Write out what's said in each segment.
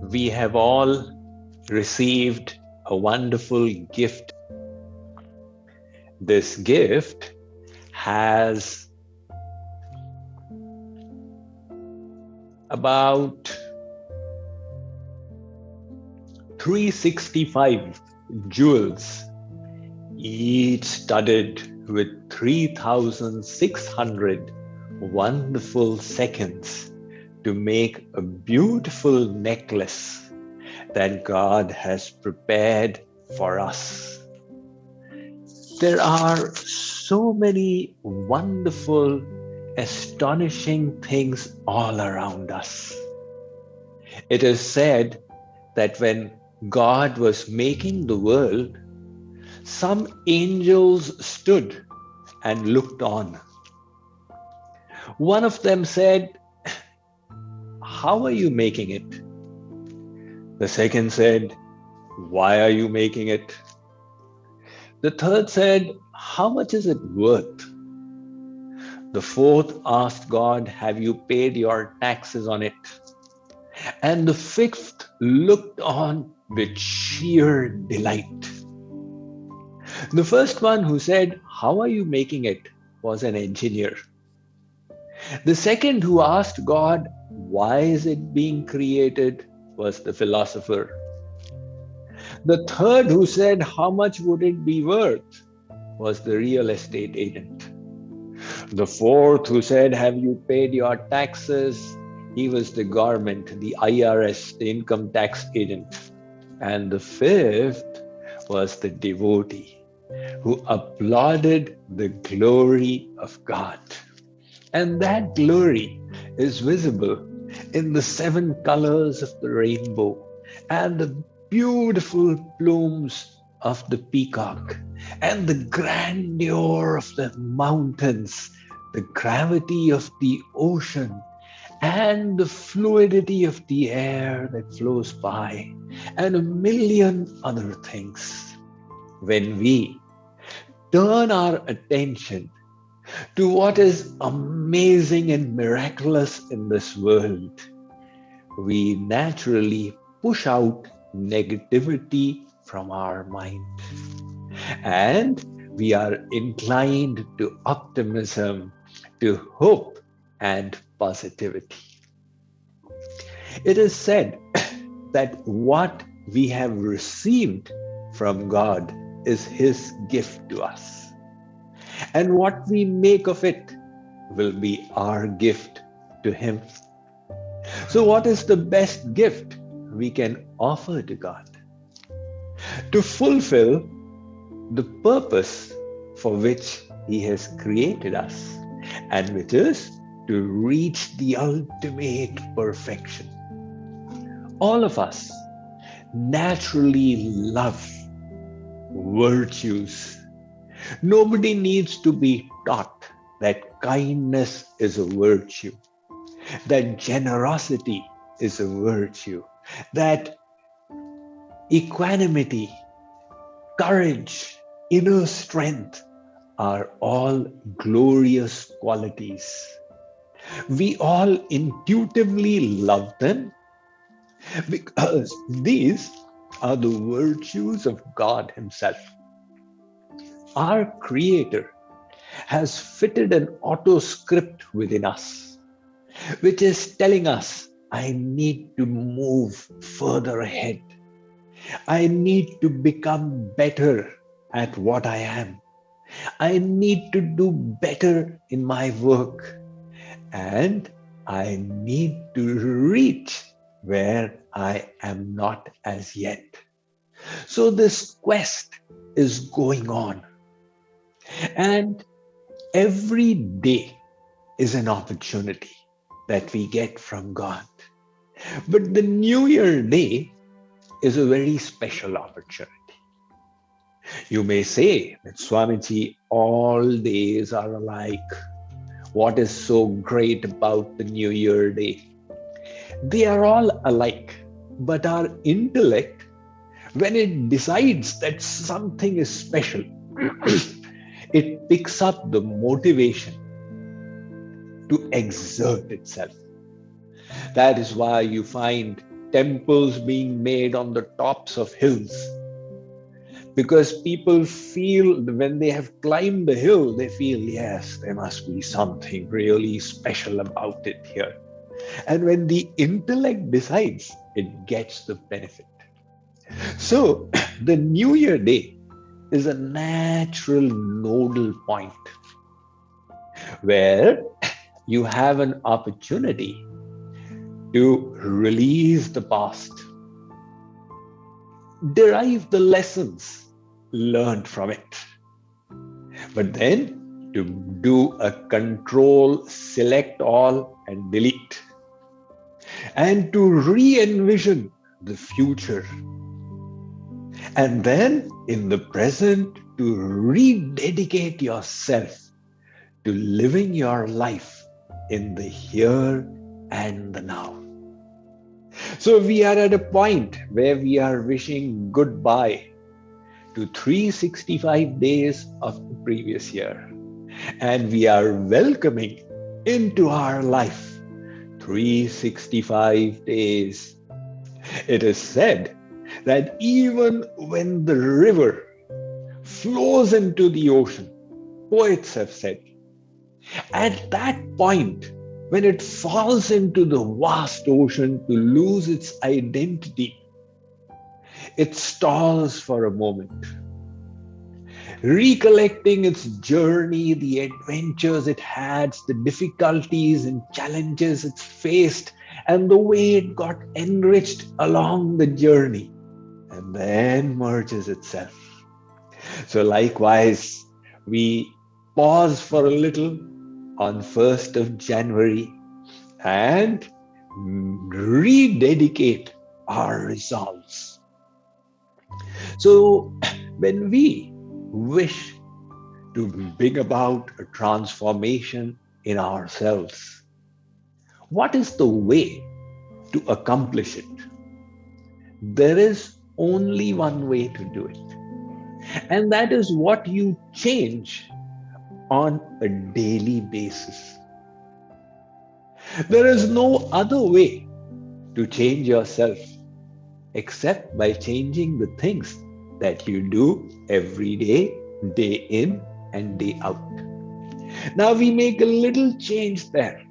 we have all received a wonderful gift. This gift has about 365 jewels, each studded with 3,600 wonderful seconds to make a beautiful necklace that God has prepared for us. There are so many wonderful, astonishing things all around us. It is said that when God was making the world, some angels stood and looked on. One of them said, "How are you making it?" The second said, "Why are you making it?" The third said, "How much is it worth?" The fourth asked God, "Have you paid your taxes on it?" And the fifth looked on with sheer delight. The first one who said, "How are you making it?" was an engineer. The second who asked God, "Why is it being created?" was the philosopher. The third who said, "How much would it be worth?" was the real estate agent. The fourth who said, "Have you paid your taxes?" he was the government, the IRS, the income tax agent. And the fifth was the devotee who applauded the glory of God. And that glory is visible in the 7 colors of the rainbow and the beautiful plumes of the peacock and the grandeur of the mountains, the gravity of the ocean, and the fluidity of the air that flows by, and a million other things. When we turn our attention to what is amazing and miraculous in this world, we naturally push out negativity from our mind. And we are inclined to optimism, to hope, and positivity. It is said that what we have received from God is His gift to us. And what we make of it will be our gift to Him. So what is the best gift we can offer to God? To fulfill the purpose for which He has created us, and which is to reach the ultimate perfection. All of us naturally love virtues. Nobody needs to be taught that kindness is a virtue, that generosity is a virtue, that equanimity, courage, inner strength are all glorious qualities. We all intuitively love them because these are the virtues of God Himself. Our Creator has fitted an auto script within us, which is telling us, I need to move further ahead. I need to become better at what I am. I need to do better in my work. And I need to reach where I am not as yet. So this quest is going on. And every day is an opportunity that we get from God. But the New Year Day is a very special opportunity. You may say that, Swamiji, all days are alike. What is so great about the New Year Day? They are all alike, but our intellect, when it decides that something is special, it picks up the motivation to exert itself. That is why you find temples being made on the tops of hills. Because people feel when they have climbed the hill, they feel, yes, there must be something really special about it here. And when the intellect decides, it gets the benefit. So the New Year Day is a natural nodal point where you have an opportunity to release the past, derive the lessons learned from it, but then to do a control, select all, and delete, and to re-envision the future. And then in the present, to rededicate yourself to living your life in the here and the now. So we are at a point where we are wishing goodbye to 365 days of the previous year. And we are welcoming into our life 365 days. It is said that even when the river flows into the ocean, poets have said, at that point, when it falls into the vast ocean to lose its identity, it stalls for a moment, recollecting its journey, the adventures it had, the difficulties and challenges it faced, and the way it got enriched along the journey, and then merges itself. So likewise, we pause for a little on 1st of January and rededicate our resolves. So when we wish to bring about a transformation in ourselves, what is the way to accomplish it? There is only one way to do it, and that is what you change on a daily basis. There is no other way to change yourself except by changing the things that you do every day, day in and day out. Now we make a little change there,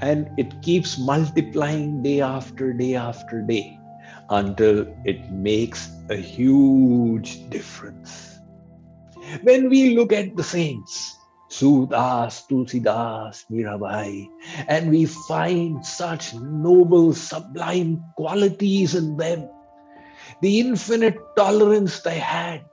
and it keeps multiplying day after day after day until it makes a huge difference. When we look at the saints, Sudas, Tulsidas, Mirabai, and we find such noble, sublime qualities in them, the infinite tolerance they had,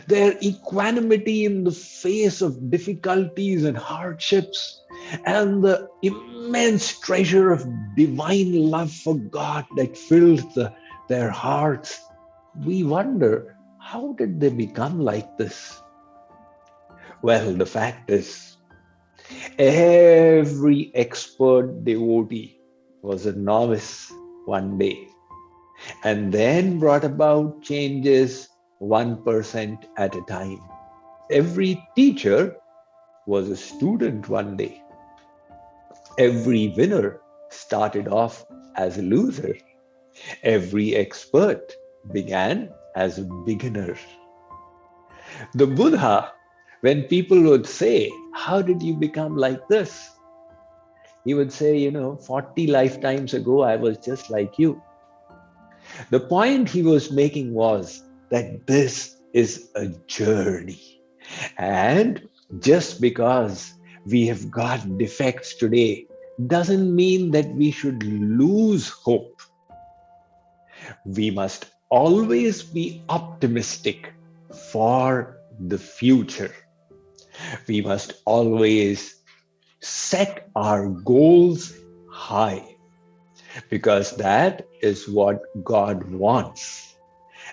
their equanimity in the face of difficulties and hardships, and the immense treasure of divine love for God that filled their hearts, we wonder, how did they become like this? Well, the fact is, every expert devotee was a novice one day, and then brought about changes 1% at a time. Every teacher was a student one day. Every winner started off as a loser. Every expert began as a beginner. The Buddha, when people would say, how did you become like this? He would say, 40 lifetimes ago, I was just like you. The point he was making was that this is a journey. And just because we have got defects today doesn't mean that we should lose hope. We must always be optimistic for the future. We must always set our goals high, because that is what God wants.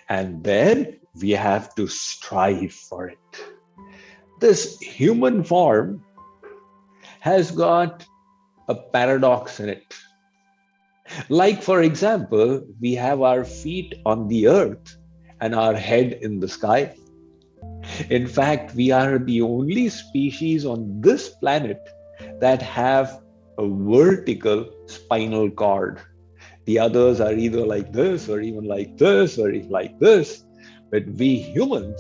And then we have to strive for it. This human form has got a paradox in it. Like, for example, we have our feet on the earth and our head in the sky. In fact, we are the only species on this planet that have a vertical spinal cord. The others are either like this, or even like this, or like this. But we humans,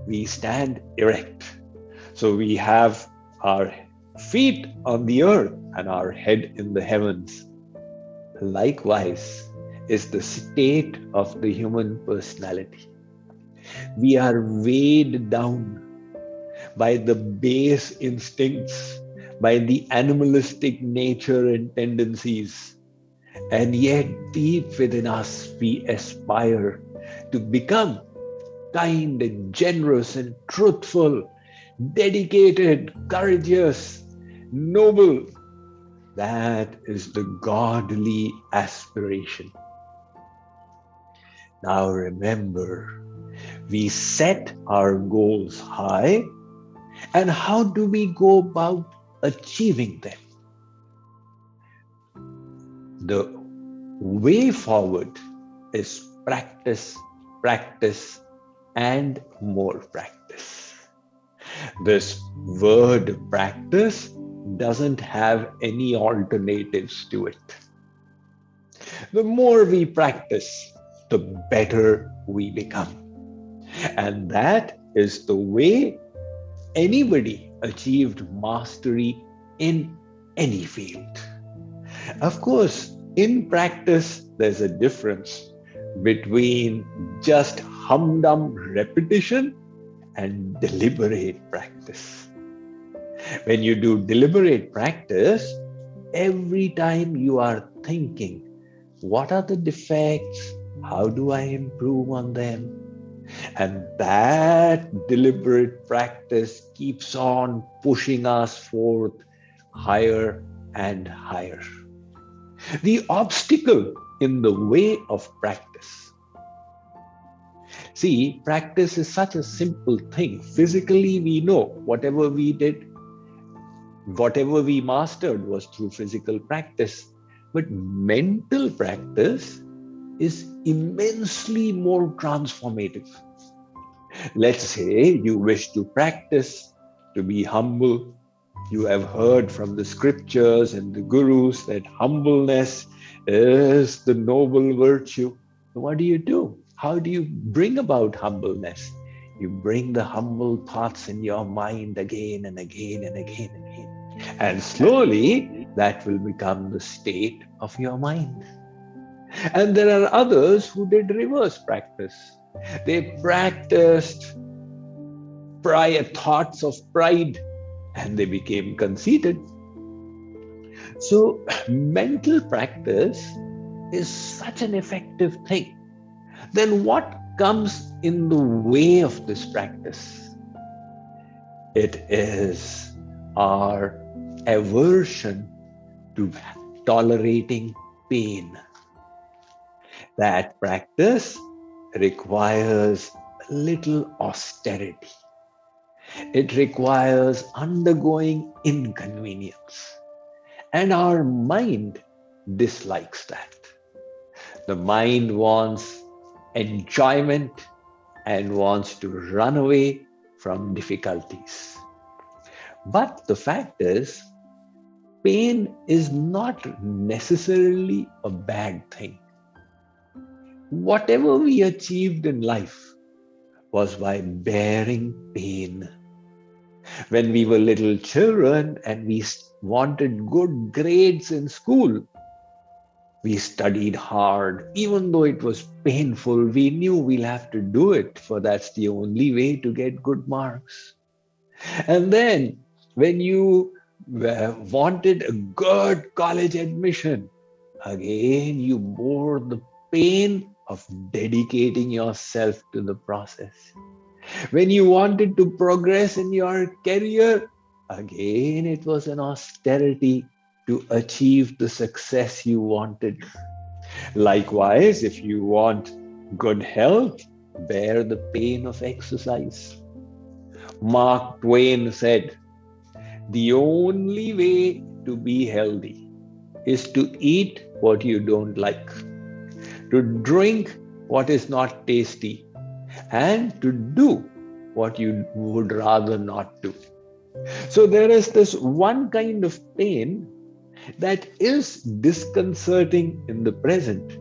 we stand erect. So we have our feet on the earth and our head in the heavens. Likewise is the state of the human personality. We are weighed down by the base instincts, by the animalistic nature and tendencies. And yet deep within us, we aspire to become kind and generous and truthful, dedicated, courageous, noble. That is the godly aspiration. Now remember, we set our goals high, and how do we go about achieving them? The way forward is practice, practice, and more practice. This word practice doesn't have any alternatives to it. The more we practice, the better we become. And that is the way anybody achieved mastery in any field. Of course, in practice, there's a difference between just humdum repetition and deliberate practice. When you do deliberate practice, every time you are thinking, what are the defects? How do I improve on them? And that deliberate practice keeps on pushing us forth higher and higher. The obstacle in the way of practice. See, practice is such a simple thing. Physically, we know whatever we did, whatever we mastered was through physical practice. But mental practice is immensely more transformative. Let's say you wish to practice to be humble. You have heard from the scriptures and the gurus that humbleness is the noble virtue. What do? How do you bring about humbleness? You bring the humble thoughts in your mind again and again and again and again. And slowly that will become the state of your mind. And there are others who did reverse practice. They practiced prior thoughts of pride and they became conceited. So mental practice is such an effective thing. Then what comes in the way of this practice? It is our aversion to tolerating pain. That practice requires a little austerity. It requires undergoing inconvenience. And our mind dislikes that. The mind wants enjoyment and wants to run away from difficulties. But the fact is, pain is not necessarily a bad thing. Whatever we achieved in life was by bearing pain. When we were little children and we wanted good grades in school, we studied hard. Even though it was painful, we knew we'll have to do it, for that's the only way to get good marks. And then when you wanted a good college admission, again you bore the pain of dedicating yourself to the process. When you wanted to progress in your career, again it was an austerity to achieve the success you wanted. Likewise, if you want good health, bear the pain of exercise. Mark Twain said, the only way to be healthy is to eat what you don't like, to drink what is not tasty, and to do what you would rather not do. So there is this one kind of pain that is disconcerting in the present,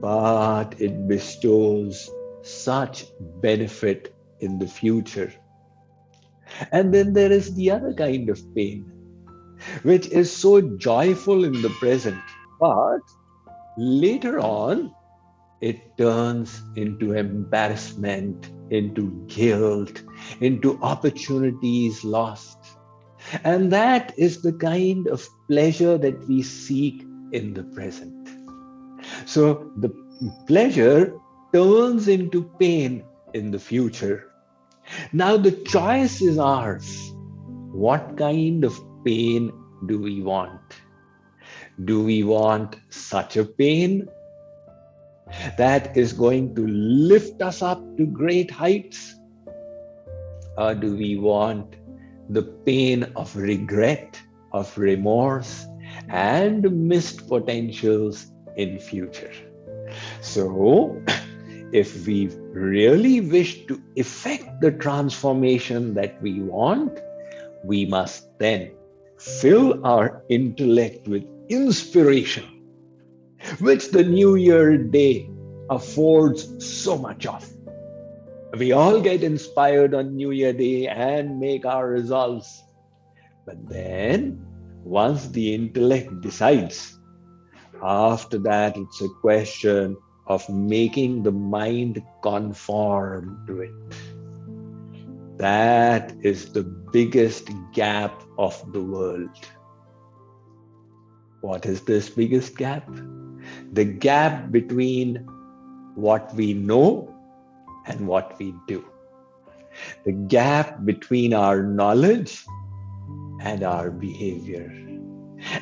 but it bestows such benefit in the future. And then there is the other kind of pain, which is so joyful in the present, but later on, it turns into embarrassment, into guilt, into opportunities lost. And that is the kind of pleasure that we seek in the present. So the pleasure turns into pain in the future. Now the choice is ours. What kind of pain do we want? Do we want such a pain that is going to lift us up to great heights? Or do we want the pain of regret, of remorse, and missed potentials in future? So, if we really wish to effect the transformation that we want, we must then fill our intellect with inspiration, which the New Year day affords so much of. We all get inspired on New Year day and make our resolves. But then, once the intellect decides, after that, it's a question of making the mind conform to it. That is the biggest gap of the world. What is this biggest gap? The gap between what we know and what we do. The gap between our knowledge and our behavior.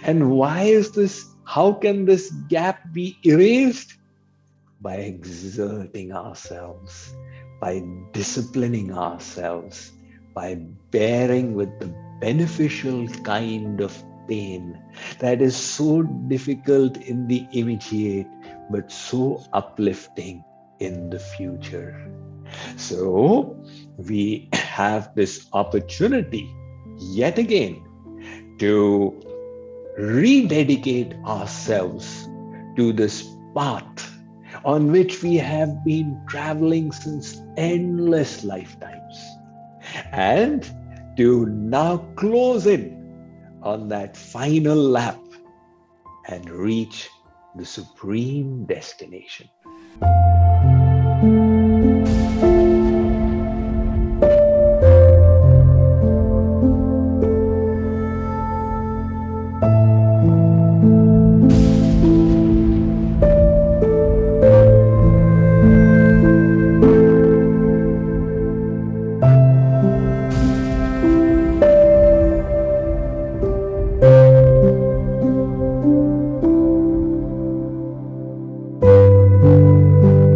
And why is this? How can this gap be erased? By exerting ourselves, by disciplining ourselves, by bearing with the beneficial kind of pain that is so difficult in the immediate, but so uplifting in the future. So we have this opportunity yet again to rededicate ourselves to this path on which we have been traveling since endless lifetimes, and to now close in on that final lap and reach the supreme destination.